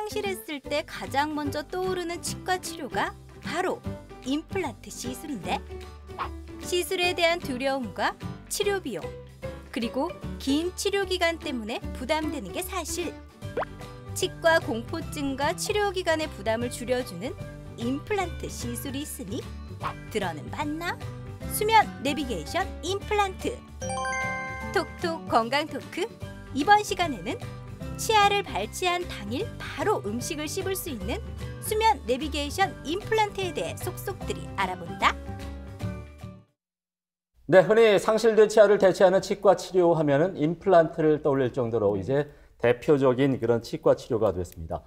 상실했을 때 가장 먼저 떠오르는 치과 치료가 바로 임플란트 시술인데, 시술에 대한 두려움과 치료 비용, 그리고 긴 치료 기간 때문에 부담되는 게 사실. 치과 공포증과 치료 기간의 부담을 줄여주는 임플란트 시술이 있으니 들어는 봤나? 수면 내비게이션 임플란트. 톡톡 건강 토크. 이번 시간에는 치아를 발치한 당일 바로 음식을 씹을 수 있는 수면 내비게이션 임플란트에 대해 속속들이 알아본다. 네, 흔히 상실된 치아를 대체하는 치과 치료하면은 임플란트를 떠올릴 정도로 이제 대표적인 그런 치과 치료가 됐습니다.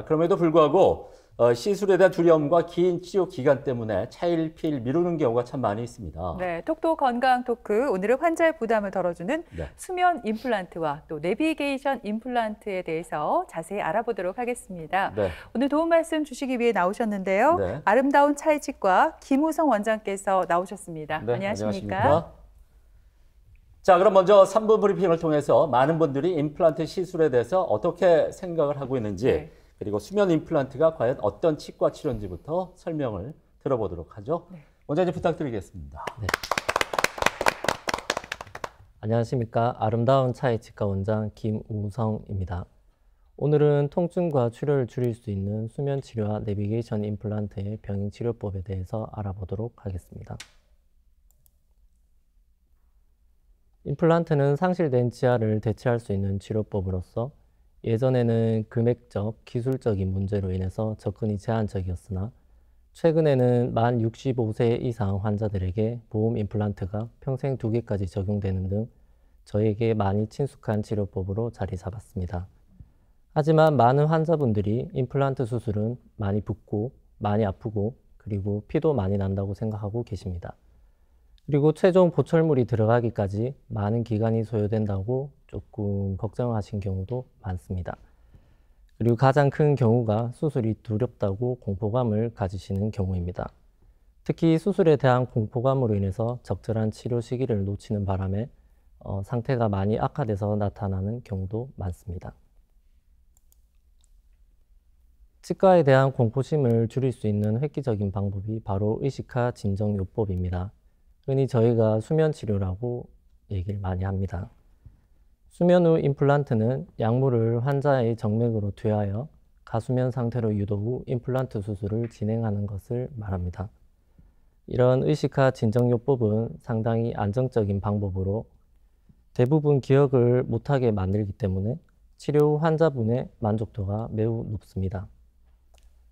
그럼에도 불구하고 시술에 대한 두려움과 긴 치료 기간 때문에 차일피일 미루는 경우가 참 많이 있습니다. 네, 톡톡 건강 토크. 오늘은 환자의 부담을 덜어주는 네. 수면 임플란트와 또 내비게이션 임플란트에 대해서 자세히 알아보도록 하겠습니다. 네. 오늘 도움 말씀 주시기 위해 나오셨는데요. 네. 아름다운 차이치과 김우성 원장께서 나오셨습니다. 네, 안녕하십니까? 자, 그럼 먼저 3부 브리핑을 통해서 많은 분들이 임플란트 시술에 대해서 어떻게 생각을 하고 있는지, 네. 그리고 수면 임플란트가 과연 어떤 치과 치료인지부터 설명을 들어보도록 하죠. 네. 원장님 부탁드리겠습니다. 네. 안녕하십니까. 아름다운 차이치과 원장 김우성입니다. 오늘은 통증과 출혈을 줄일 수 있는 수면 치료와 내비게이션 임플란트의 병행 치료법에 대해서 알아보도록 하겠습니다. 임플란트는 상실된 치아를 대체할 수 있는 치료법으로서 예전에는 금액적, 기술적인 문제로 인해서 접근이 제한적이었으나 최근에는 만 65세 이상 환자들에게 보험 임플란트가 평생 2개까지 적용되는 등 저에게 많이 친숙한 치료법으로 자리 잡았습니다. 하지만 많은 환자분들이 임플란트 수술은 많이 붓고 많이 아프고 그리고 피도 많이 난다고 생각하고 계십니다. 그리고 최종 보철물이 들어가기까지 많은 기간이 소요된다고 조금 걱정하신 경우도 많습니다. 그리고 가장 큰 경우가 수술이 두렵다고 공포감을 가지시는 경우입니다. 특히 수술에 대한 공포감으로 인해서 적절한 치료 시기를 놓치는 바람에 상태가 많이 악화돼서 나타나는 경우도 많습니다. 치과에 대한 공포심을 줄일 수 있는 획기적인 방법이 바로 의식화 진정요법입니다. 흔히 저희가 수면 치료라고 얘기를 많이 합니다. 수면 후 임플란트는 약물을 환자의 정맥으로 투여하여 가수면 상태로 유도 후 임플란트 수술을 진행하는 것을 말합니다. 이런 의식화 진정요법은 상당히 안정적인 방법으로 대부분 기억을 못하게 만들기 때문에 치료 후 환자분의 만족도가 매우 높습니다.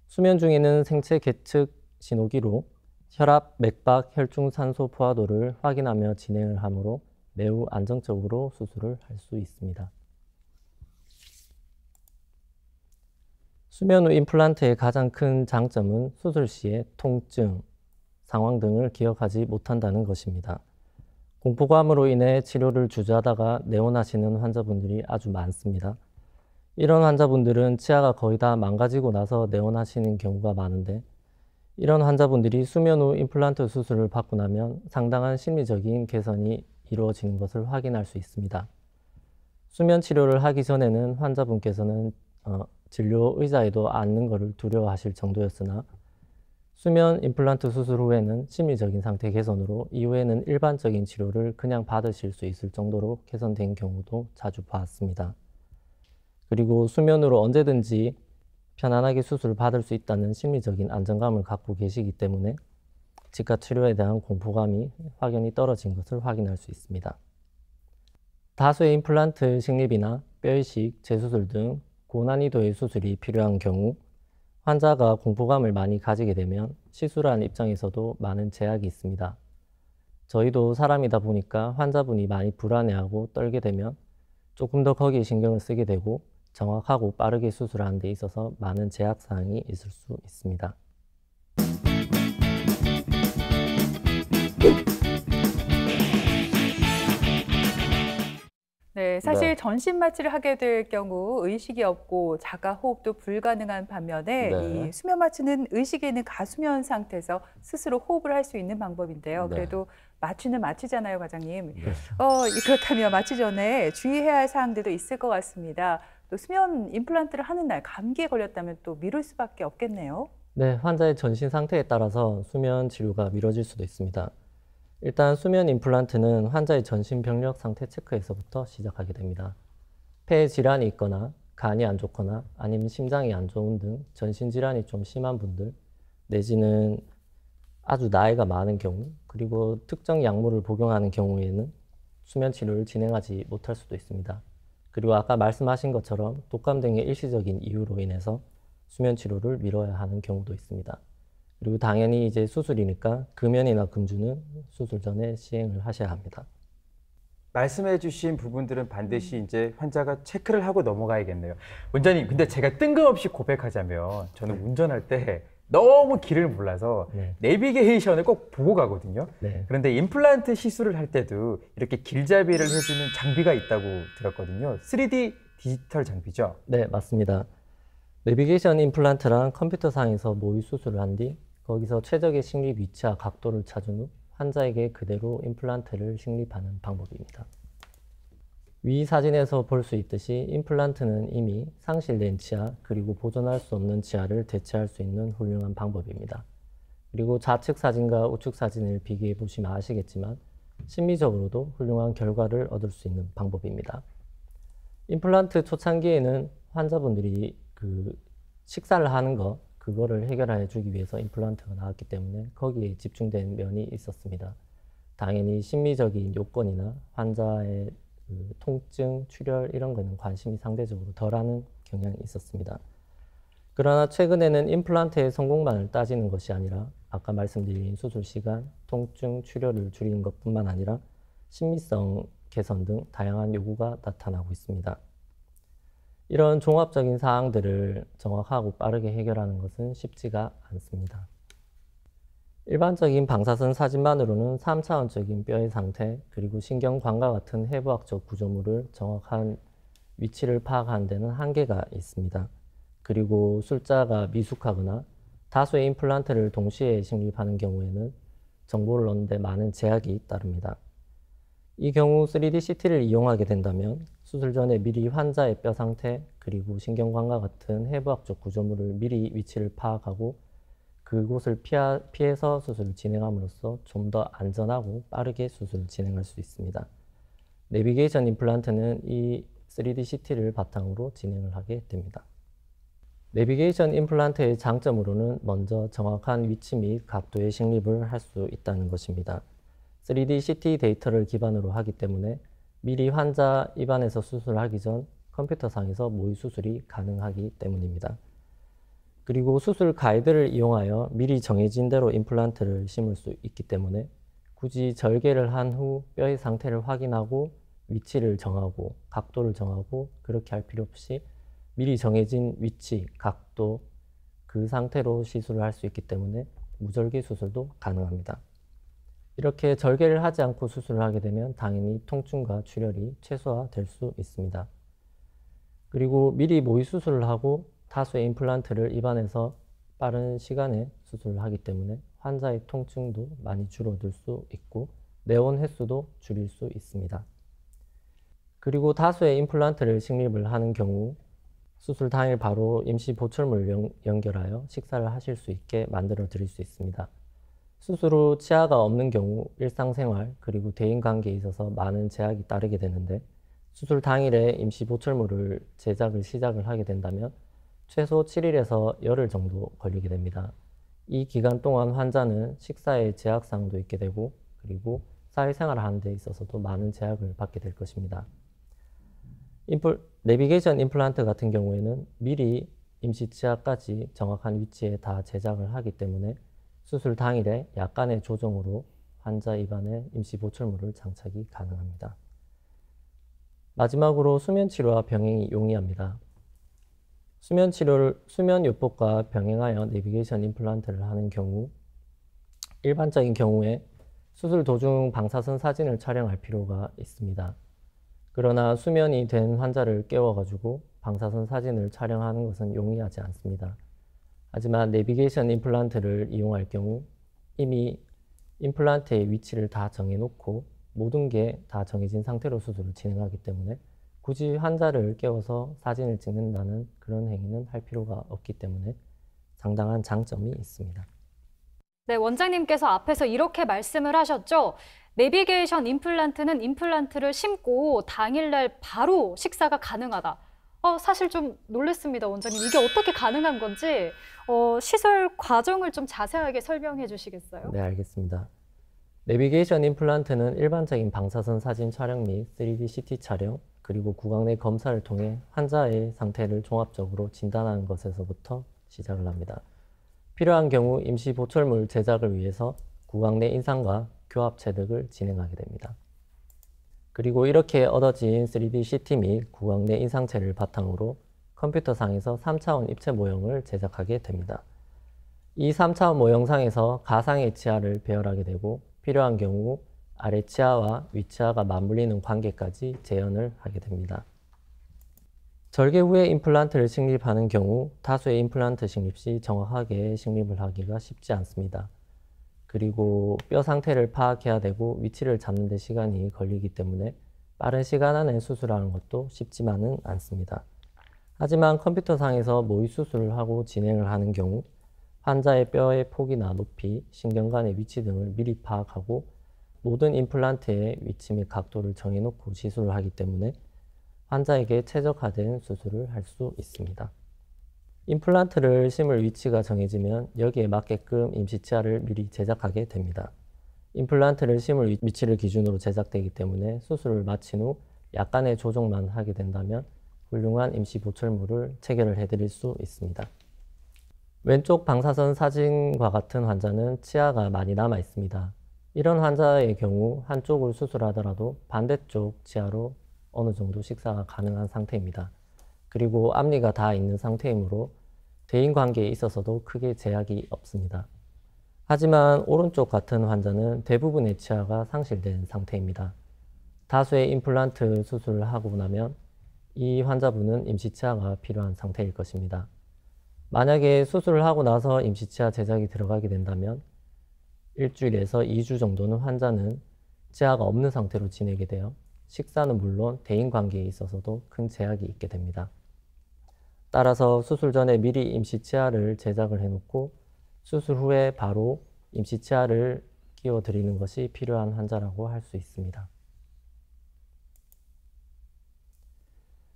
수면 중에는 생체 계측 신호기로 혈압, 맥박, 혈중 산소 포화도를 확인하며 진행을 하므로 매우 안정적으로 수술을 할 수 있습니다. 수면 후 임플란트의 가장 큰 장점은 수술 시의 통증, 상황 등을 기억하지 못한다는 것입니다. 공포감으로 인해 치료를 주저하다가 내원하시는 환자분들이 아주 많습니다. 이런 환자분들은 치아가 거의 다 망가지고 나서 내원하시는 경우가 많은데 이런 환자분들이 수면 후 임플란트 수술을 받고 나면 상당한 심리적인 개선이 이루어지는 것을 확인할 수 있습니다. 수면 치료를 하기 전에는 환자분께서는 진료 의자에도 앉는 것을 두려워하실 정도였으나 수면 임플란트 수술 후에는 심리적인 상태 개선으로 이후에는 일반적인 치료를 그냥 받으실 수 있을 정도로 개선된 경우도 자주 봤습니다. 그리고 수면으로 언제든지 편안하게 수술을 받을 수 있다는 심리적인 안정감을 갖고 계시기 때문에 치과 치료에 대한 공포감이 확연히 떨어진 것을 확인할 수 있습니다. 다수의 임플란트 식립이나 뼈이식, 재수술 등 고난이도의 수술이 필요한 경우 환자가 공포감을 많이 가지게 되면 시술하는 입장에서도 많은 제약이 있습니다. 저희도 사람이다 보니까 환자분이 많이 불안해하고 떨게 되면 조금 더 거기에 신경을 쓰게 되고 정확하고 빠르게 수술하는 데 있어서 많은 제약사항이 있을 수 있습니다. 네, 사실 전신 마취를 하게 될 경우 의식이 없고 자가 호흡도 불가능한 반면에 네. 이 수면 마취는 의식이 있는 가수면 상태에서 스스로 호흡을 할 수 있는 방법인데요. 네. 그래도 마취는 마취잖아요, 과장님. 그렇다면 마취 전에 주의해야 할 사항들도 있을 것 같습니다. 또 수면 임플란트를 하는 날 감기에 걸렸다면 또 미룰 수밖에 없겠네요. 네, 환자의 전신 상태에 따라서 수면 치료가 미뤄질 수도 있습니다. 일단 수면 임플란트는 환자의 전신 병력 상태 체크에서부터 시작하게 됩니다. 폐에 질환이 있거나 간이 안 좋거나 아니면 심장이 안 좋은 등 전신 질환이 좀 심한 분들, 내지는 아주 나이가 많은 경우, 그리고 특정 약물을 복용하는 경우에는 수면 치료를 진행하지 못할 수도 있습니다. 그리고 아까 말씀하신 것처럼 독감 등의 일시적인 이유로 인해서 수면 치료를 미뤄야 하는 경우도 있습니다. 그리고 당연히 이제 수술이니까 금연이나 금주는 수술 전에 시행을 하셔야 합니다. 말씀해 주신 부분들은 반드시 이제 환자가 체크를 하고 넘어가야겠네요. 원장님, 근데 제가 뜬금없이 고백하자면 저는 운전할 때 너무 길을 몰라서 내비게이션을 꼭 보고 가거든요. 그런데 임플란트 시술을 할 때도 이렇게 길잡이를 해주는 장비가 있다고 들었거든요. 3D 디지털 장비죠? 네, 맞습니다. 내비게이션 임플란트란 컴퓨터상에서 모의 수술을 한 뒤 거기서 최적의 식립 위치와 각도를 찾은 후 환자에게 그대로 임플란트를 식립하는 방법입니다. 위 사진에서 볼 수 있듯이 임플란트는 이미 상실된 치아 그리고 보존할 수 없는 치아를 대체할 수 있는 훌륭한 방법입니다. 그리고 좌측 사진과 우측 사진을 비교해 보시면 아시겠지만 심미적으로도 훌륭한 결과를 얻을 수 있는 방법입니다. 임플란트 초창기에는 환자분들이 식사를 하는 그거를 해결해 주기 위해서 임플란트가 나왔기 때문에 거기에 집중된 면이 있었습니다. 당연히 심미적인 요건이나 환자의 통증, 출혈 이런 거는 관심이 상대적으로 덜하는 경향이 있었습니다. 그러나 최근에는 임플란트의 성공만을 따지는 것이 아니라 아까 말씀드린 수술 시간, 통증, 출혈을 줄이는 것뿐만 아니라 심미성 개선 등 다양한 요구가 나타나고 있습니다. 이런 종합적인 사항들을 정확하고 빠르게 해결하는 것은 쉽지가 않습니다. 일반적인 방사선 사진만으로는 3차원적인 뼈의 상태, 그리고 신경관과 같은 해부학적 구조물을 정확한 위치를 파악하는 데는 한계가 있습니다. 그리고 sul자가 미숙하거나 다수의 임플란트를 동시에 식립하는 경우에는 정보를 얻는 데 많은 제약이 따릅니다. 이 경우 3D CT를 이용하게 된다면 수술 전에 미리 환자의 뼈 상태, 그리고 신경관과 같은 해부학적 구조물을 미리 위치를 파악하고 그곳을 피해서 수술을 진행함으로써 좀 더 안전하고 빠르게 수술을 진행할 수 있습니다. 내비게이션 임플란트는 이 3D CT를 바탕으로 진행을 하게 됩니다. 내비게이션 임플란트의 장점으로는 먼저 정확한 위치 및 각도의 식립을 할 수 있다는 것입니다. 3D CT 데이터를 기반으로 하기 때문에 미리 환자 입안에서 수술하기 전 컴퓨터상에서 모의 수술이 가능하기 때문입니다. 그리고 수술 가이드를 이용하여 미리 정해진 대로 임플란트를 심을 수 있기 때문에 굳이 절개를 한 후 뼈의 상태를 확인하고 위치를 정하고 각도를 정하고 그렇게 할 필요 없이 미리 정해진 위치, 각도, 그 상태로 시술을 할 수 있기 때문에 무절개 수술도 가능합니다. 이렇게 절개를 하지 않고 수술을 하게 되면 당연히 통증과 출혈이 최소화될 수 있습니다. 그리고 미리 모의 수술을 하고 다수의 임플란트를 입안에서 빠른 시간에 수술을 하기 때문에 환자의 통증도 많이 줄어들 수 있고 내원 횟수도 줄일 수 있습니다. 그리고 다수의 임플란트를 식립을 하는 경우 수술 당일 바로 임시 보철물을 연결하여 식사를 하실 수 있게 만들어 드릴 수 있습니다. 수술 후 치아가 없는 경우 일상생활 그리고 대인관계에 있어서 많은 제약이 따르게 되는데 수술 당일에 임시 보철물을 제작을 시작을 하게 된다면 최소 7일에서 열흘 정도 걸리게 됩니다. 이 기간 동안 환자는 식사에 제약사항도 있게 되고 그리고 사회생활을 하는 데 있어서도 많은 제약을 받게 될 것입니다. 내비게이션 임플란트 같은 경우에는 미리 임시 치아까지 정확한 위치에 다 제작을 하기 때문에 수술 당일에 약간의 조정으로 환자 입안에 임시 보철물을 장착이 가능합니다. 마지막으로 수면 치료와 병행이 용이합니다. 수면요법과 병행하여 내비게이션 임플란트를 하는 경우 일반적인 경우에 수술 도중 방사선 사진을 촬영할 필요가 있습니다. 그러나 수면이 된 환자를 깨워가지고 방사선 사진을 촬영하는 것은 용이하지 않습니다. 하지만 내비게이션 임플란트를 이용할 경우 이미 임플란트의 위치를 다 정해놓고 모든 게 다 정해진 상태로 수술을 진행하기 때문에 굳이 환자를 깨워서 사진을 찍는다는 그런 행위는 할 필요가 없기 때문에 상당한 장점이 있습니다. 네, 원장님께서 앞에서 이렇게 말씀을 하셨죠. 내비게이션 임플란트는 임플란트를 심고 당일날 바로 식사가 가능하다. 사실 좀 놀랐습니다, 원장님. 이게 어떻게 가능한 건지 시술 과정을 좀 자세하게 설명해 주시겠어요? 네, 알겠습니다. 내비게이션 임플란트는 일반적인 방사선 사진 촬영 및 3D CT 촬영, 그리고 구강 내 검사를 통해 환자의 상태를 종합적으로 진단하는 것에서부터 시작을 합니다. 필요한 경우 임시 보철물 제작을 위해서 구강 내 인상과 교합 체득을 진행하게 됩니다. 그리고 이렇게 얻어진 3D CT 및 구강 내 인상체를 바탕으로 컴퓨터상에서 3차원 입체 모형을 제작하게 됩니다. 이 3차원 모형상에서 가상의 치아를 배열하게 되고 필요한 경우 아래 치아와 위 치아가 맞물리는 관계까지 재현을 하게 됩니다. 절개 후에 임플란트를 식립하는 경우 다수의 임플란트 식립 시 정확하게 식립을 하기가 쉽지 않습니다. 그리고 뼈 상태를 파악해야 되고 위치를 잡는 데 시간이 걸리기 때문에 빠른 시간 안에 수술하는 것도 쉽지만은 않습니다. 하지만 컴퓨터상에서 모의 수술을 하고 진행을 하는 경우 환자의 뼈의 폭이나 높이, 신경관의 위치 등을 미리 파악하고 모든 임플란트의 위치 및 각도를 정해놓고 시술을 하기 때문에 환자에게 최적화된 수술을 할 수 있습니다. 임플란트를 심을 위치가 정해지면 여기에 맞게끔 임시치아를 미리 제작하게 됩니다. 임플란트를 심을 위치를 기준으로 제작되기 때문에 수술을 마친 후 약간의 조정만 하게 된다면 훌륭한 임시 보철물을 체결을 해드릴 수 있습니다. 왼쪽 방사선 사진과 같은 환자는 치아가 많이 남아 있습니다. 이런 환자의 경우 한쪽을 수술하더라도 반대쪽 치아로 어느 정도 식사가 가능한 상태입니다. 그리고 앞니가 다 있는 상태이므로 대인관계에 있어서도 크게 제약이 없습니다. 하지만 오른쪽 같은 환자는 대부분의 치아가 상실된 상태입니다. 다수의 임플란트 수술을 하고 나면 이 환자분은 임시치아가 필요한 상태일 것입니다. 만약에 수술을 하고 나서 임시치아 제작이 들어가게 된다면 일주일에서 2주 정도는 환자는 치아가 없는 상태로 지내게 되어 식사는 물론 대인관계에 있어서도 큰 제약이 있게 됩니다. 따라서 수술 전에 미리 임시치아를 제작을 해놓고 수술 후에 바로 임시치아를 끼워드리는 것이 필요한 환자라고 할 수 있습니다.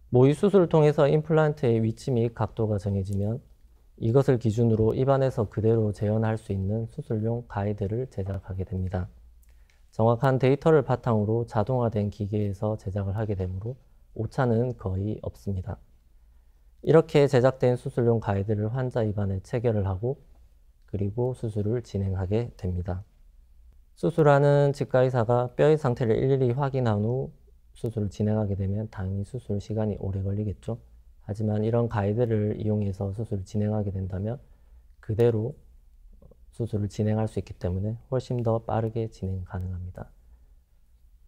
모의 수술을 통해서 임플란트의 위치 및 각도가 정해지면 이것을 기준으로 입안에서 그대로 재현할 수 있는 수술용 가이드를 제작하게 됩니다. 정확한 데이터를 바탕으로 자동화된 기계에서 제작을 하게 되므로 오차는 거의 없습니다. 이렇게 제작된 수술용 가이드를 환자 입안에 체결을 하고 그리고 수술을 진행하게 됩니다. 수술하는 치과의사가 뼈의 상태를 일일이 확인한 후 수술을 진행하게 되면 당연히 수술 시간이 오래 걸리겠죠. 하지만 이런 가이드를 이용해서 수술을 진행하게 된다면 그대로 수술을 진행할 수 있기 때문에 훨씬 더 빠르게 진행 가능합니다.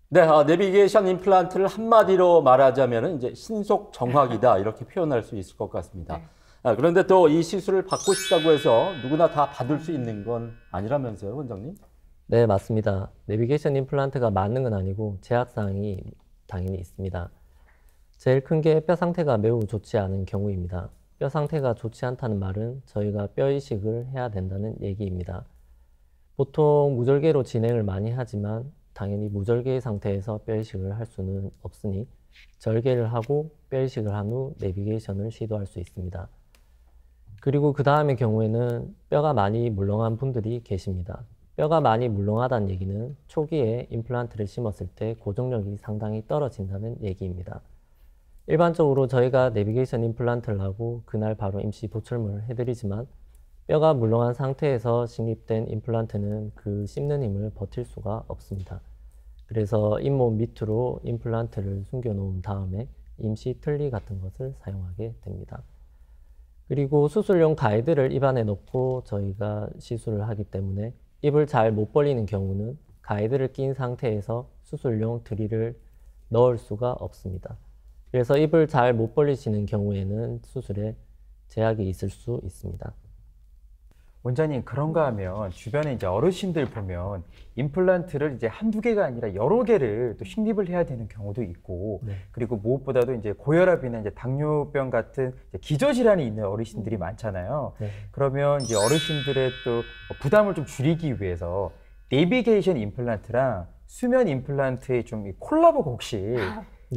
네, 내비게이션 임플란트를 한마디로 말하자면 이제 신속 정확이다 이렇게 표현할 수 있을 것 같습니다. 네. 그런데 또 이 시술을 받고 싶다고 해서 누구나 다 받을 수 있는 건 아니라면서요, 원장님? 네, 맞습니다. 내비게이션 임플란트가 맞는 건 아니고 제약사항이 당연히 있습니다. 제일 큰 게 뼈 상태가 매우 좋지 않은 경우입니다. 뼈 상태가 좋지 않다는 말은 저희가 뼈 이식을 해야 된다는 얘기입니다. 보통 무절개로 진행을 많이 하지만 당연히 무절개 상태에서 뼈 이식을 할 수는 없으니 절개를 하고 뼈 이식을 한 후 내비게이션을 시도할 수 있습니다. 그리고 그 다음의 경우에는 뼈가 많이 물렁한 분들이 계십니다. 뼈가 많이 물렁하다는 얘기는 초기에 임플란트를 심었을 때 고정력이 상당히 떨어진다는 얘기입니다. 일반적으로 저희가 내비게이션 임플란트를 하고 그날 바로 임시 보철물을 해드리지만 뼈가 물렁한 상태에서 식립된 임플란트는 그 씹는 힘을 버틸 수가 없습니다. 그래서 잇몸 밑으로 임플란트를 숨겨 놓은 다음에 임시 틀니 같은 것을 사용하게 됩니다. 그리고 수술용 가이드를 입안에 넣고 저희가 시술을 하기 때문에 입을 잘 못 벌리는 경우는 가이드를 낀 상태에서 수술용 드릴을 넣을 수가 없습니다. 그래서 입을 잘 못 벌리시는 경우에는 수술에 제약이 있을 수 있습니다. 원장님 그런가 하면 주변에 이제 어르신들 보면 임플란트를 이제 한두 개가 아니라 여러 개를 또 식립을 해야 되는 경우도 있고 그리고 무엇보다도 이제 고혈압이나 이제 당뇨병 같은 이제 기저질환이 있는 어르신들이 많잖아요. 그러면 이제 어르신들의 또 부담을 좀 줄이기 위해서 내비게이션 임플란트랑 수면 임플란트의 좀 콜라보가 혹시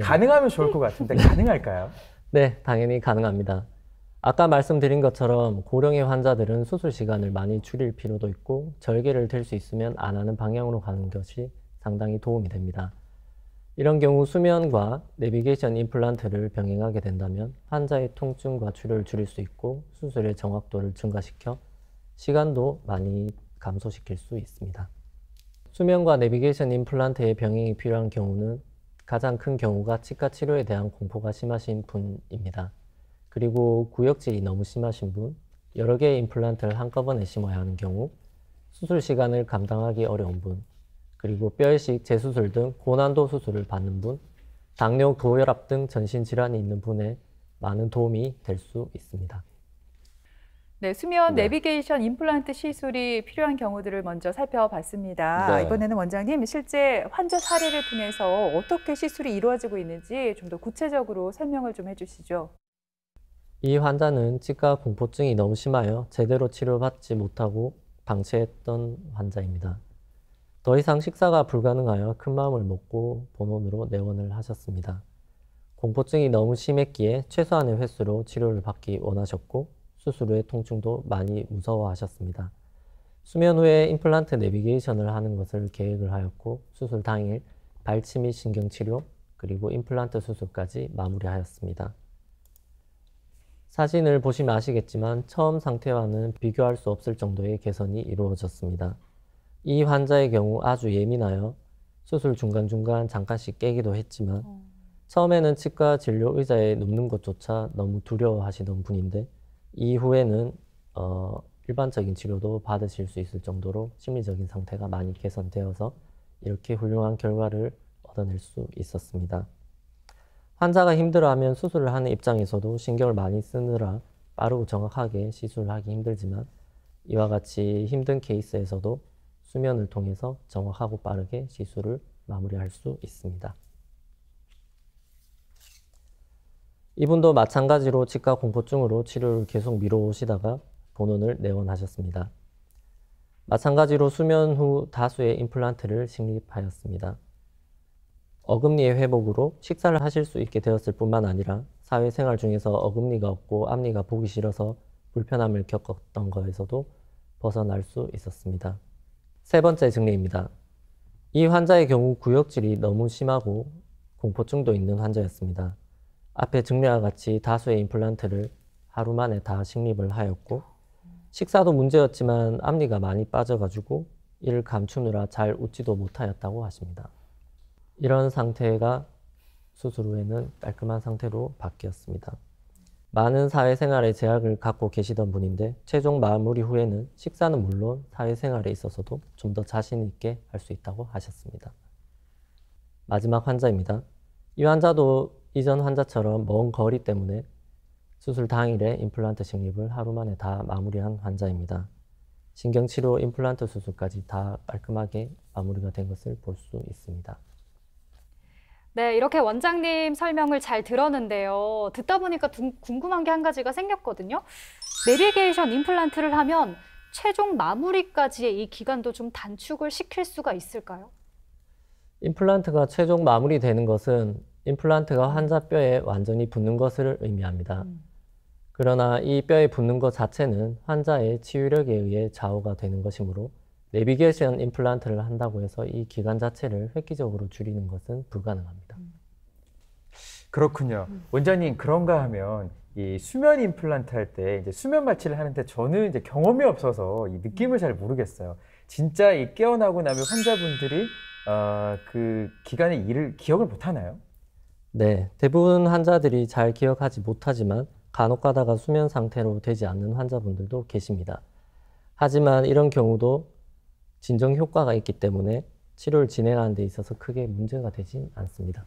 가능하면 좋을 것 같은데 가능할까요? 네, 당연히 가능합니다. 아까 말씀드린 것처럼 고령의 환자들은 수술 시간을 많이 줄일 필요도 있고 절개를 될 수 있으면 안 하는 방향으로 가는 것이 상당히 도움이 됩니다. 이런 경우 수면과 내비게이션 임플란트를 병행하게 된다면 환자의 통증과 출혈을 줄일 수 있고 수술의 정확도를 증가시켜 시간도 많이 감소시킬 수 있습니다. 수면과 내비게이션 임플란트의 병행이 필요한 경우는 가장 큰 경우가 치과 치료에 대한 공포가 심하신 분입니다. 그리고 구역질이 너무 심하신 분, 여러 개의 임플란트를 한꺼번에 심어야 하는 경우, 수술 시간을 감당하기 어려운 분, 그리고 뼈이식 재수술 등 고난도 수술을 받는 분, 당뇨, 고혈압 등 전신질환이 있는 분에 많은 도움이 될 수 있습니다. 네, 수면 내비게이션 임플란트 시술이 필요한 경우들을 먼저 살펴봤습니다. 이번에는 원장님, 실제 환자 사례를 통해서 어떻게 시술이 이루어지고 있는지 좀 더 구체적으로 설명을 좀 해주시죠. 이 환자는 치과 공포증이 너무 심하여 제대로 치료받지 못하고 방치했던 환자입니다. 더 이상 식사가 불가능하여 큰 마음을 먹고 본원으로 내원을 하셨습니다. 공포증이 너무 심했기에 최소한의 횟수로 치료를 받기 원하셨고 수술 후의 통증도 많이 무서워하셨습니다. 수면 후에 임플란트 내비게이션을 하는 것을 계획을 하였고 수술 당일 발치 및 신경치료 그리고 임플란트 수술까지 마무리하였습니다. 사진을 보시면 아시겠지만 처음 상태와는 비교할 수 없을 정도의 개선이 이루어졌습니다. 이 환자의 경우 아주 예민하여 수술 중간중간 잠깐씩 깨기도 했지만 처음에는 치과 진료 의자에 눕는 것조차 너무 두려워하시던 분인데 이후에는 일반적인 치료도 받으실 수 있을 정도로 심리적인 상태가 많이 개선되어서 이렇게 훌륭한 결과를 얻어낼 수 있었습니다. 환자가 힘들어하면 수술을 하는 입장에서도 신경을 많이 쓰느라 빠르고 정확하게 시술을 하기 힘들지만 이와 같이 힘든 케이스에서도 수면을 통해서 정확하고 빠르게 시술을 마무리할 수 있습니다. 이분도 마찬가지로 치과 공포증으로 치료를 계속 미뤄오시다가 본원을 내원하셨습니다. 마찬가지로 수면 후 다수의 임플란트를 식립하였습니다. 어금니의 회복으로 식사를 하실 수 있게 되었을 뿐만 아니라 사회생활 중에서 어금니가 없고 앞니가 보기 싫어서 불편함을 겪었던 것에서도 벗어날 수 있었습니다. 세 번째 증례입니다. 이 환자의 경우 구역질이 너무 심하고 공포증도 있는 환자였습니다. 앞에 증례와 같이 다수의 임플란트를 하루 만에 다 식립을 하였고 식사도 문제였지만 앞니가 많이 빠져가지고 이를 감추느라 잘 웃지도 못하였다고 하십니다. 이런 상태가 수술 후에는 깔끔한 상태로 바뀌었습니다. 많은 사회생활에 제약을 갖고 계시던 분인데 최종 마무리 후에는 식사는 물론 사회생활에 있어서도 좀 더 자신 있게 할 수 있다고 하셨습니다. 마지막 환자입니다. 이 환자도 이전 환자처럼 먼 거리 때문에 수술 당일에 임플란트 식립을 하루 만에 다 마무리한 환자입니다. 신경치료 임플란트 수술까지 다 깔끔하게 마무리가 된 것을 볼 수 있습니다. 네, 이렇게 원장님 설명을 잘 들었는데요. 듣다 보니까 궁금한 게 한 가지가 생겼거든요. 내비게이션 임플란트를 하면 최종 마무리까지의 이 기간도 좀 단축을 시킬 수가 있을까요? 임플란트가 최종 마무리되는 것은 임플란트가 환자 뼈에 완전히 붙는 것을 의미합니다. 그러나 이 뼈에 붙는 것 자체는 환자의 치유력에 의해 좌우가 되는 것이므로 내비게이션 임플란트를 한다고 해서 이 기간 자체를 획기적으로 줄이는 것은 불가능합니다. 그렇군요. 원장님 그런가 하면 이 수면 임플란트 할 때 이제 수면 마취를 하는데 저는 이제 경험이 없어서 이 느낌을 잘 모르겠어요. 진짜 이 깨어나고 나면 환자분들이 그 기간의 일을 기억을 못 하나요? 네, 대부분 환자들이 잘 기억하지 못하지만 간혹 가다가 수면 상태로 되지 않는 환자분들도 계십니다. 하지만 이런 경우도 진정 효과가 있기 때문에 치료를 진행하는 데 있어서 크게 문제가 되진 않습니다.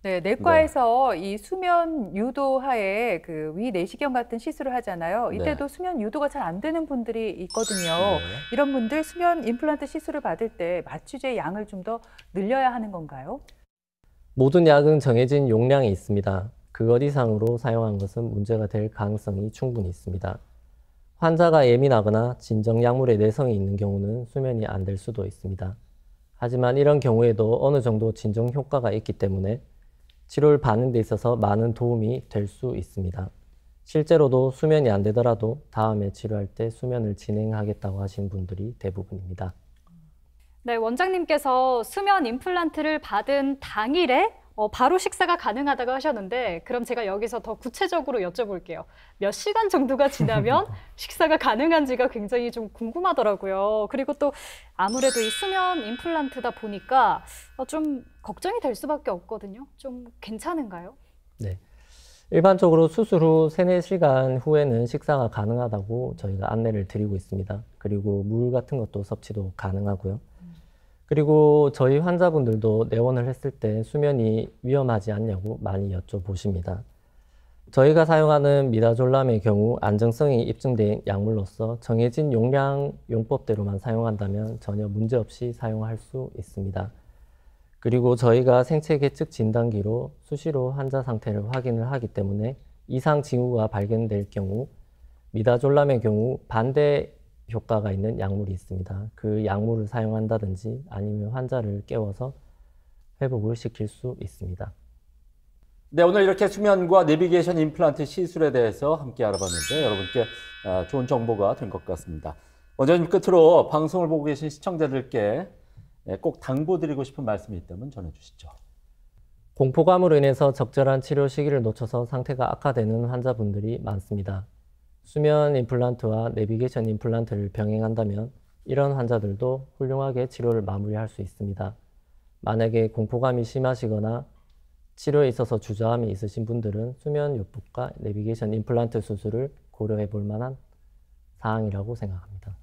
네, 내과에서 이 수면 유도하에 그 위 내시경 같은 시술을 하잖아요. 이때도 수면 유도가 잘 안 되는 분들이 있거든요. 이런 분들 수면 임플란트 시술을 받을 때 마취제 양을 좀 더 늘려야 하는 건가요? 모든 약은 정해진 용량이 있습니다. 그것 이상으로 사용한 것은 문제가 될 가능성이 충분히 있습니다. 환자가 예민하거나 진정 약물에 내성이 있는 경우는 수면이 안 될 수도 있습니다. 하지만 이런 경우에도 어느 정도 진정 효과가 있기 때문에 치료를 받는 데 있어서 많은 도움이 될 수 있습니다. 실제로도 수면이 안 되더라도 다음에 치료할 때 수면을 진행하겠다고 하신 분들이 대부분입니다. 네, 원장님께서 수면 임플란트를 받은 당일에 바로 식사가 가능하다고 하셨는데 그럼 제가 여기서 더 구체적으로 여쭤볼게요. 몇 시간 정도가 지나면 식사가 가능한지가 굉장히 좀 궁금하더라고요. 그리고 또 아무래도 이 수면 임플란트다 보니까 좀 걱정이 될 수밖에 없거든요. 좀 괜찮은가요? 네. 일반적으로 수술 후 3, 4시간 후에는 식사가 가능하다고 저희가 안내를 드리고 있습니다. 그리고 물 같은 것도 섭취도 가능하고요. 그리고 저희 환자분들도 내원을 했을 때 수면이 위험하지 않냐고 많이 여쭤보십니다. 저희가 사용하는 미다졸람의 경우 안정성이 입증된 약물로서 정해진 용량 용법대로만 사용한다면 전혀 문제없이 사용할 수 있습니다. 그리고 저희가 생체 계측 진단기로 수시로 환자 상태를 확인을 하기 때문에 이상 징후가 발견될 경우 미다졸람의 경우 반대 효과가 있는 약물이 있습니다. 그 약물을 사용한다든지 아니면 환자를 깨워서 회복을 시킬 수 있습니다. 네, 오늘 이렇게 수면과 내비게이션 임플란트 시술에 대해서 함께 알아봤는데 여러분께 좋은 정보가 된 것 같습니다. 원장님 끝으로 방송을 보고 계신 시청자들께 꼭 당부드리고 싶은 말씀이 있다면 전해주시죠. 공포감으로 인해서 적절한 치료 시기를 놓쳐서 상태가 악화되는 환자분들이 많습니다. 수면 임플란트와 내비게이션 임플란트를 병행한다면 이런 환자들도 훌륭하게 치료를 마무리할 수 있습니다. 만약에 공포감이 심하시거나 치료에 있어서 주저함이 있으신 분들은 수면 요법과 내비게이션 임플란트 수술을 고려해 볼 만한 사항이라고 생각합니다.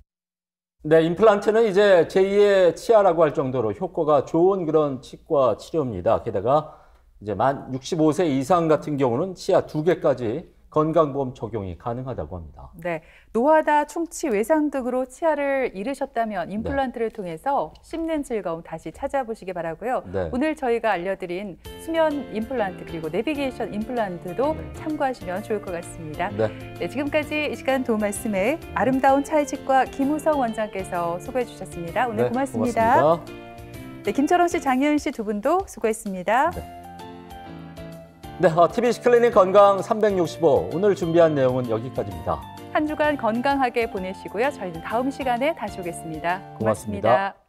네, 임플란트는 이제 제2의 치아라고 할 정도로 효과가 좋은 그런 치과 치료입니다. 게다가 이제 만 65세 이상 같은 경우는 치아 2개까지 건강보험 적용이 가능하다고 합니다. 네, 노화다, 충치, 외상 등으로 치아를 잃으셨다면 임플란트를 통해서 씹는 즐거움 다시 찾아보시기 바라고요. 오늘 저희가 알려드린 수면 임플란트 그리고 내비게이션 임플란트도 참고하시면 좋을 것 같습니다. 네, 지금까지 이 시간 도움 말씀에 아름다운 차이치과 김우성 원장께서 소개해 주셨습니다. 오늘 고맙습니다. 네, 김철원 씨, 장혜은 씨 두 분도 수고했습니다. 네, TBC 클리닉 건강 365 오늘 준비한 내용은 여기까지입니다. 한 주간 건강하게 보내시고요. 저희는 다음 시간에 다시 오겠습니다. 고맙습니다.